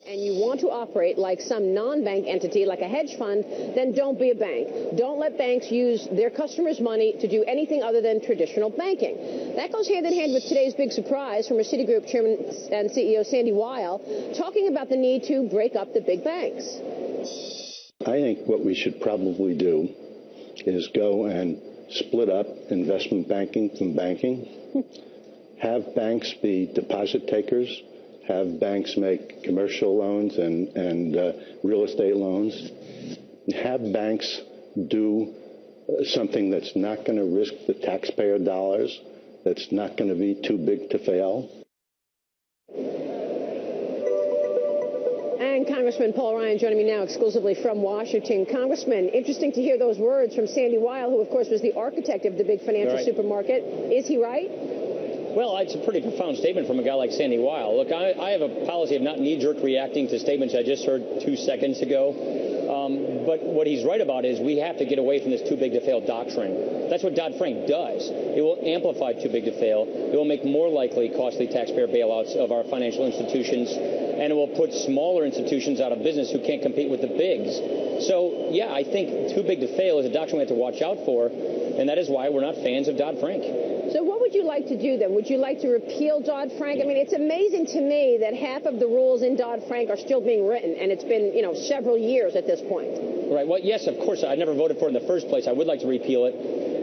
and you want to operate like some non-bank entity, like a hedge fund, then don't be a bank. Don't let banks use their customers' money to do anything other than traditional banking. That goes hand in hand with today's big surprise from Citigroup Chairman and CEO Sandy Weil, talking about the need to break up the big banks. I think what we should probably do is go and split up investment banking from banking, have banks be deposit takers, have banks make commercial loans and real estate loans, have banks do something that's not going to risk the taxpayer dollars, that's not going to be too big to fail. And Congressman Paul Ryan joining me now exclusively from Washington. Congressman, interesting to hear those words from Sandy Weil, who, of course, was the architect of the big financial supermarket. Is he right? Well, it's a pretty profound statement from a guy like Sandy Weil. Look, I have a policy of not knee-jerk reacting to statements I just heard 2 seconds ago. But what he's right about is we have to get away from this too-big-to-fail doctrine. That's what Dodd-Frank does. It will amplify too-big-to-fail. It will make more likely costly taxpayer bailouts of our financial institutions, and it will put smaller institutions out of business who can't compete with the bigs. So, yeah, I think too-big-to-fail is a doctrine we have to watch out for, and that is why we're not fans of Dodd-Frank. So what would you like to do, then? Would you like to repeal Dodd-Frank? I mean, it's amazing to me that half of the rules in Dodd-Frank are still being written, and it's been, several years at this point. Right. Well, yes, of course. I never voted for it in the first place. I would like to repeal it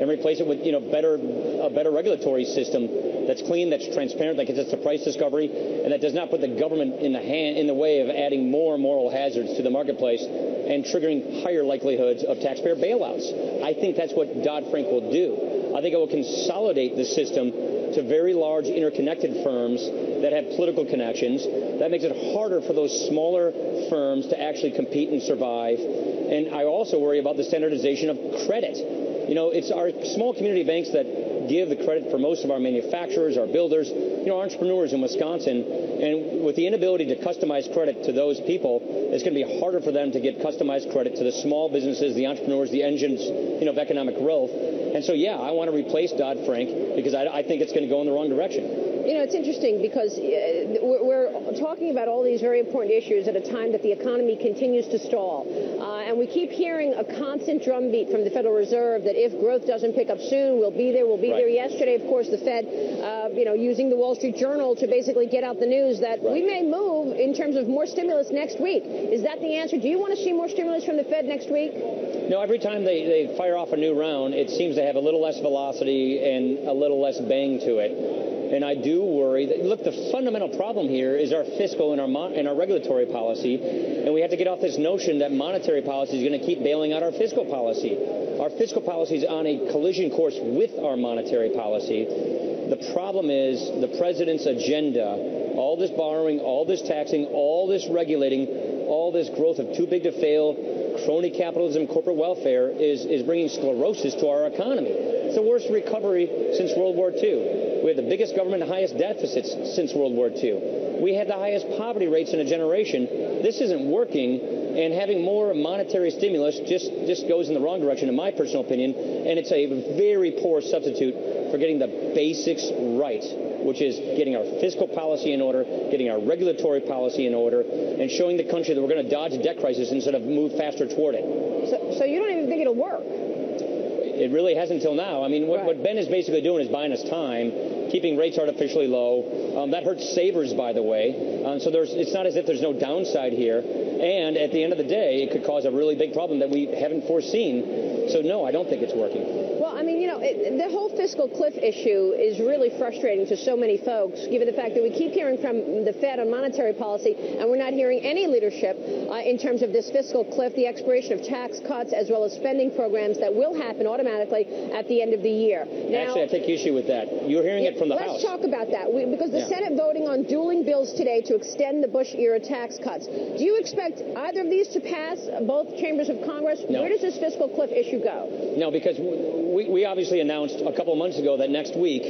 and replace it with, a better regulatory system that's clean, that's transparent, that gets us to price discovery, and that does not put the government in the way of adding more moral hazards to the marketplace and triggering higher likelihoods of taxpayer bailouts. I think that's what Dodd-Frank will do. I think it will consolidate the system to very large interconnected firms that have political connections. That makes it harder for those smaller firms to actually compete and survive. And I also worry about the standardization of credit. It's our small community banks that give the credit for most of our manufacturers, our builders, entrepreneurs in Wisconsin. And with the inability to customize credit to those people, it's going to be harder for them to get customized credit to the small businesses, the entrepreneurs, the engines, of economic growth. And so, yeah, I want to replace Dodd-Frank because I think it's going to go in the wrong direction. It's interesting because we're talking about all these very important issues at a time that the economy continues to stall. And we keep hearing a constant drumbeat from the Federal Reserve that if growth doesn't pick up soon, we'll be there. We'll be there. Yesterday, of course, the Fed, using the Wall Street Journal to basically get out the news that we may move in terms of more stimulus next week. Is that the answer? Do you want to see more stimulus from the Fed next week? No, every time they fire off a new round, it seems to have a little less velocity and a little less bang to it. And I do worry that, look, the fundamental problem here is our fiscal and our regulatory policy. And we have to get off this notion that monetary policy is going to keep bailing out our fiscal policy. Our fiscal policy is on a collision course with our monetary policy. The problem is the president's agenda, all this borrowing, all this taxing, all this regulating, all this growth of too big to fail, crony capitalism, corporate welfare is bringing sclerosis to our economy. It's the worst recovery since World War II. We have the biggest government and highest deficits since World War II. We had the highest poverty rates in a generation. This isn't working, and having more monetary stimulus just goes in the wrong direction, in my personal opinion, and it's a very poor substitute for getting the basics right, which is getting our fiscal policy in order, getting our regulatory policy in order, and showing the country that we're going to dodge a debt crisis instead of move faster toward it. So you don't even think it'll work? It really hasn't until now. I mean, what Ben is basically doing is buying us time, keeping rates artificially low. That hurts savers, by the way. So it's not as if there's no downside here. And at the end of the day, it could cause a really big problem that we haven't foreseen. So, no, I don't think it's working. Well, I mean, the whole fiscal cliff issue is really frustrating to so many folks, given the fact that we keep hearing from the Fed on monetary policy, and we're not hearing any leadership in terms of this fiscal cliff, the expiration of tax cuts, as well as spending programs that will happen automatically at the end of the year. Now, actually, I take issue with that. You're hearing it from the House. Let's talk about that, because the Senate voting on dueling bills today to extend the Bush-era tax cuts. Do you expect either of these to pass both chambers of Congress? No. Where does this fiscal cliff issue go? No, because we obviously announced a couple of months ago that next week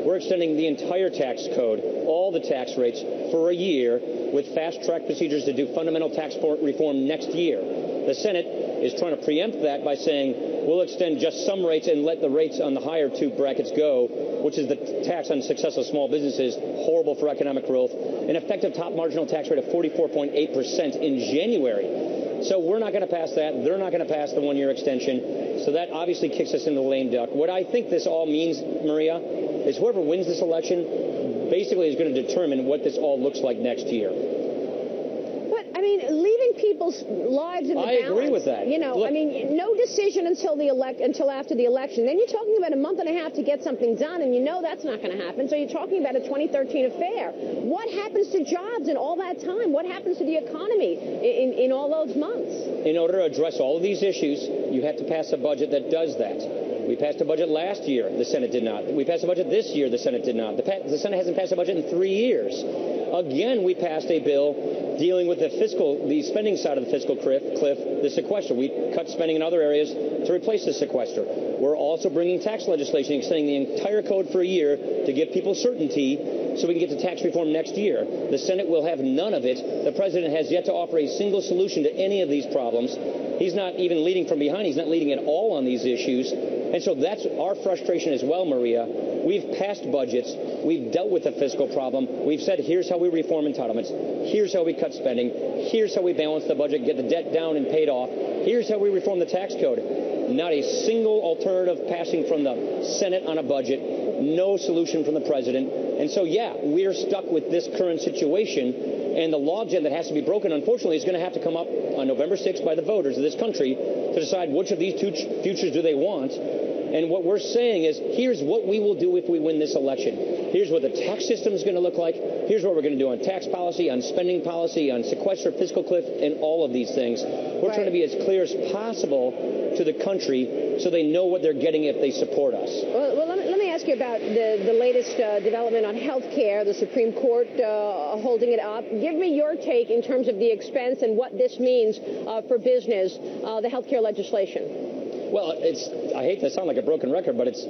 We're extending the entire tax code, all the tax rates, for a year with fast-track procedures to do fundamental tax reform next year. The Senate is trying to preempt that by saying we'll extend just some rates and let the rates on the higher two brackets go, which is the tax on successful small businesses, horrible for economic growth, an effective top marginal tax rate of 44.8% in January. So we're not going to pass that. They're not going to pass the one-year extension. So that obviously kicks us in the lame duck. What I think this all means, Maria, is whoever wins this election basically is going to determine what this all looks like next year. But, I mean, leaving people's lives in the balance. I agree with that. You know, Look, I mean, no decision until after the election. Then you're talking about a month and a half to get something done, and you know that's not going to happen. So you're talking about a 2013 affair. What happens to jobs in all that time? What happens to the economy in all those months? In order to address all of these issues, you have to pass a budget that does that. We passed a budget last year. The Senate did not. We passed a budget this year. The Senate did not. The Senate hasn't passed a budget in 3 years. Again, we passed a bill dealing with the spending side of the fiscal cliff, the sequester. We cut spending in other areas to replace the sequester. We're also bringing tax legislation, extending the entire code for a year to give people certainty so we can get to tax reform next year. The Senate will have none of it. The president has yet to offer a single solution to any of these problems. He's not even leading from behind. He's not leading at all on these issues. And so that's our frustration as well, Maria. We've passed budgets. We've dealt with the fiscal problem. We've said, here's how we reform entitlements. Here's how we cut spending. Here's how we balance the budget, get the debt down and paid off. Here's how we reform the tax code. Not a single alternative passing from the Senate on a budget. No solution from the president. And so, yeah, we're stuck with this current situation. And the logjam that has to be broken, unfortunately, is going to have to come up on November 6th by the voters of this country to decide which of these two futures do they want. And what we're saying is, here's what we will do if we win this election. Here's what the tax system is going to look like. Here's what we're going to do on tax policy, on spending policy, on sequester, fiscal cliff, and all of these things. We're trying to be as clear as possible to the country so they know what they're getting if they support us. Well, let me ask you about the latest development on health care, the Supreme Court holding it up. Give me your take in terms of the expense and what this means for business, the health care legislation. Well, I hate to sound like a broken record, but it's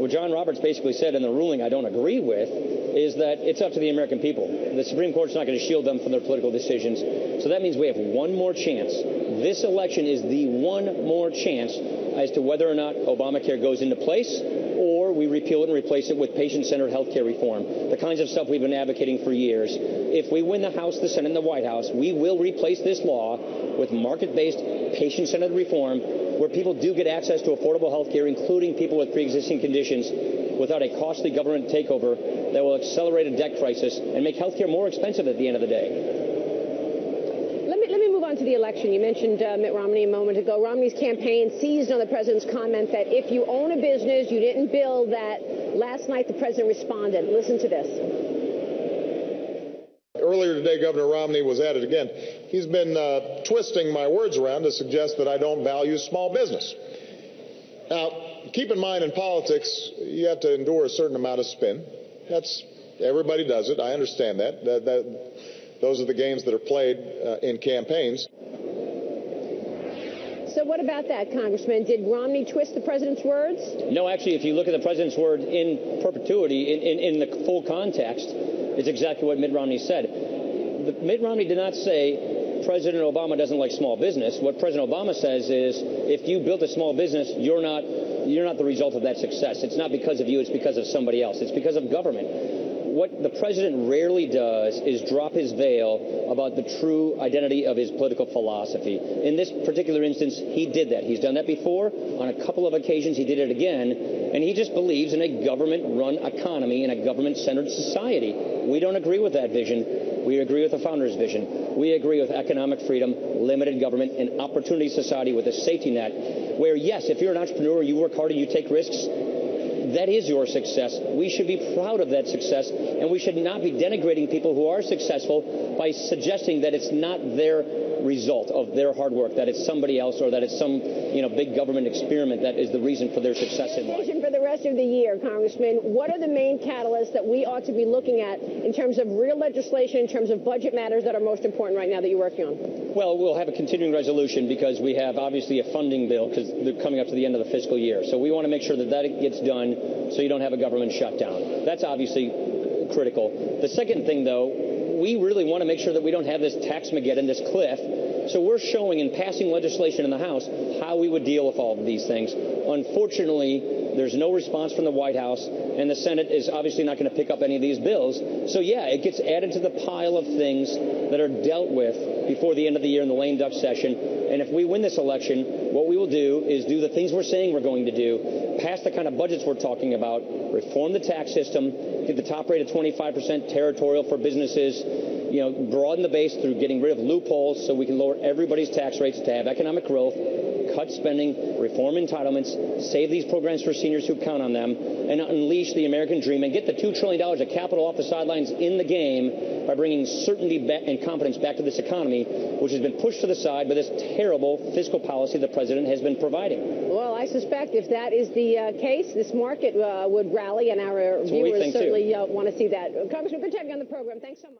what John Roberts basically said in the ruling I don't agree with is that it's up to the American people. The Supreme Court's not going to shield them from their political decisions. So that means we have one more chance. This election is the one more chance as to whether or not Obamacare goes into place or we repeal it and replace it with patient-centered health care reform, the kinds of stuff we've been advocating for years. If we win the House, the Senate, and the White House, we will replace this law with market-based, patient-centered reform where people do get access to affordable health care, including people with pre-existing conditions, without a costly government takeover that will accelerate a debt crisis and make health care more expensive at the end of the day. Let me move on to the election. You mentioned Mitt Romney a moment ago. Romney's campaign seized on the president's comment that if you own a business, you didn't build that. Last night, the president responded. Listen to this. Earlier today, Governor Romney was at it again. He's been twisting my words around to suggest that I don't value small business. Now, keep in mind in politics, you have to endure a certain amount of spin. Everybody does it. I understand that. Those are the games that are played in campaigns. So what about that, Congressman? Did Romney twist the president's words? No, actually, if you look at the president's word in perpetuity, in the full context, it's exactly what Mitt Romney said. Mitt Romney did not say President Obama doesn't like small business. What President Obama says is if you built a small business, you're not the result of that success. It's not because of you. It's because of somebody else. It's because of government. What the president rarely does is drop his veil about the true identity of his political philosophy. In this particular instance, he did that. He's done that before. On a couple of occasions, he did it again. And he just believes in a government-run economy and a government-centered society. We don't agree with that vision. We agree with the founder's vision. We agree with economic freedom, limited government, and opportunity society with a safety net where, yes, if you're an entrepreneur, you work hard and you take risks, that is your success. We should be proud of that success, and we should not be denigrating people who are successful by suggesting that it's not their result of their hard work, that it's somebody else or that it's some big government experiment that is the reason for their success in life. For the rest of the year, Congressman, what are the main catalysts that we ought to be looking at in terms of real legislation, in terms of budget matters that are most important right now that you're working on? Well, we'll have a continuing resolution because we have obviously a funding bill because they're coming up to the end of the fiscal year. So we want to make sure that gets done. so you don't have a government shutdown. That's obviously critical. The second thing, though, we really want to make sure that we don't have this tax-mageddon, this cliff. So we're showing in passing legislation in the House how we would deal with all of these things. Unfortunately, there's no response from the White House, and the Senate is obviously not going to pick up any of these bills. So, yeah, it gets added to the pile of things that are dealt with before the end of the year in the lame duck session. And if we win this election, what we will do is do the things we're saying we're going to do, pass the kind of budgets we're talking about, reform the tax system, get the top rate of 25% territorial for businesses, broaden the base through getting rid of loopholes so we can lower everybody's tax rates to have economic growth, cut spending, reform entitlements, save these programs for seniors who count on them, and unleash the American dream and get the $2 trillion of capital off the sidelines in the game by bringing certainty and confidence back to this economy, which has been pushed to the side by this terrible fiscal policy the president has been providing. Well, I suspect if that is the case, this market would rally, and our viewers certainly want to see that. Congressman, good to have you on the program. Thanks so much.